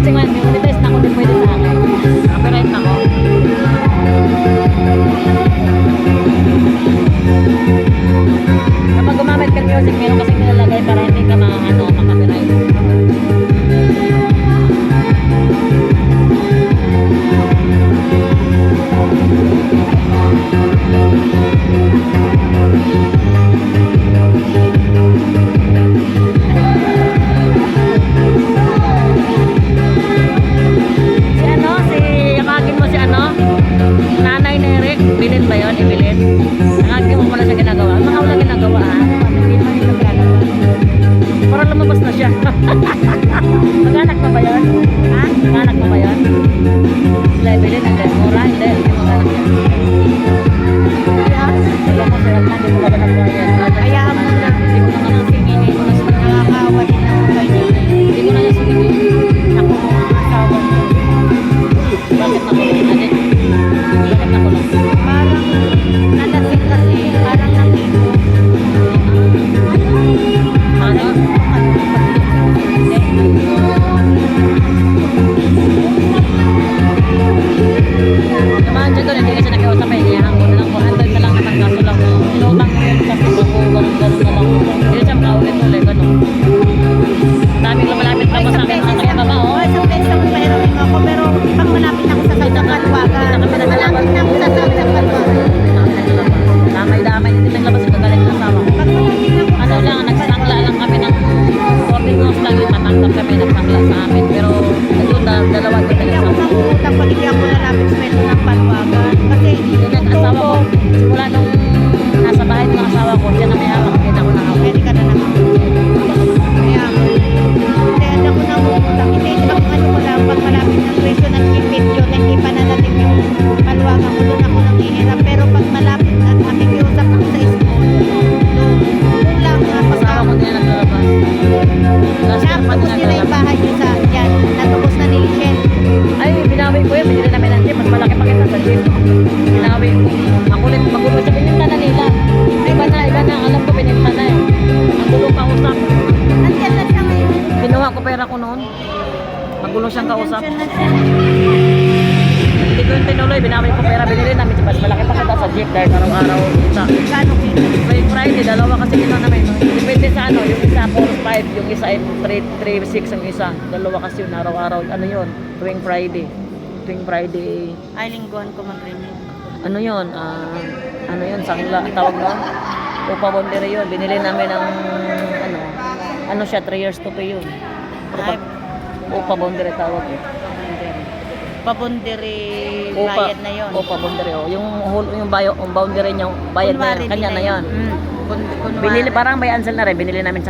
kasi nga, monetize na ako, din pwede sa akin. Copyright na ako. Kapag gumamit ka ng music, meron kasi nilalagay para hindi ka makapiright. Bilin ba yun? Ibilin? Nakagin mo pala siya ginagawa. Mga wala ginagawa ha? Hindi naman yung ginagawa. Para lumabas na siya. Mag-anak mo ba yun? Ha? Mag-anak mo ba yun? Sila ibilin? Hindi. Mura? Hindi. Hindi mag-anak yan. Wala mo sila na. Hindi mo ka ba nagbayad? Kaya mo na. Hindi mo na nga nang singin. Hindi mo na sila Nakakawa din ako kayo. Hindi mo na yung singin. Ako mga asawa ko. Bakit nakulong? Ate? Bakit nakulong? Parang nalasing kasi. Parang nakibo. Ano? Naman dyan doon, hindi kasi nakiusap eh. Iyahan ko na lang po. Antoy ka lang naman kaso lang. Inutang ko yun kasi ganun na lang. Hindi siya makaulit-ulit. Ganun. Daming lumalapit ka mo sa akin. Ang kaya baba oh. Isang beses ako mayroon ako. Pero pag malapit ako sa Kalwagan. Malapit na ako sa Kalwagan. Damay-damay. Hindi naglabas yung gagaling ng asawa ko. Pag malapit ako Ano lang, nagsangla lang kami ng 14 months lang yung tatanggap kami. Nagsangla sa amin. Pero doon, dalawa doon hindi ako nagsangla. mangungutang pag hindi ako lalapit sa metro ng Kalwagan. Kasi Yung asawa ko, simula nung nasa bahay ng asawa ko, siya na may hawak. Hindi na ako nakawin. pwede ka na naman. Kaya hindi ako nangungutang. Hindi ako ano ko lang pag malapit ng presyo ng ipityo na hindi pa nadating yung Kalwagan ko. Doon ako nanghihirap. Pero pag malapit at nakikiusap ako sa school, doon lang Asawa ko din naglalabas. Last year pa din Tapos nila yung naglalabas. bahay nyo sa dyan. Natubos na ni Michelle. Ay, binawi ko yun. Binili namin ng jeep. Mas malaki pa kita sa jeep. Binawi ko. Makulit, magulo siya. Bininta na nila. Iba na. Alam ko, bininta na eh. Magulo ka usap. Nandiyan na siya ngayon. Kinuha ko pera ko noon. Magulo siyang kausap. Nandiyan na siya. Hindi ko yung tinuloy. Binawi ko pera. Binili namin. Mas malaki pa kita sa jeep. Dahil araw-araw kita. Gano'ng kita? May Friday, dalawa kasi kita namin. Depende sa ano. Yung isa 4-5. Yung isa 3-6 ang isa. Dalawa kasi yun. Araw-araw. Ano yun? Tuwing Friday. Tuwing Friday. Ay, lingguan ko mag-renew. Ano yun? Ano yun? Sangla. Tawag nun? Upa bondere yun. Binili namin ng ano siya, 3 years to pay yun. Ay, Upa bondere tawag eh. pabondere bayad na yun. Upa bondere. Oh. Yung boundary niya, bayad na yan. Kanya na yan. Kunwari Binili, parang may ansel na rin. Binili namin sa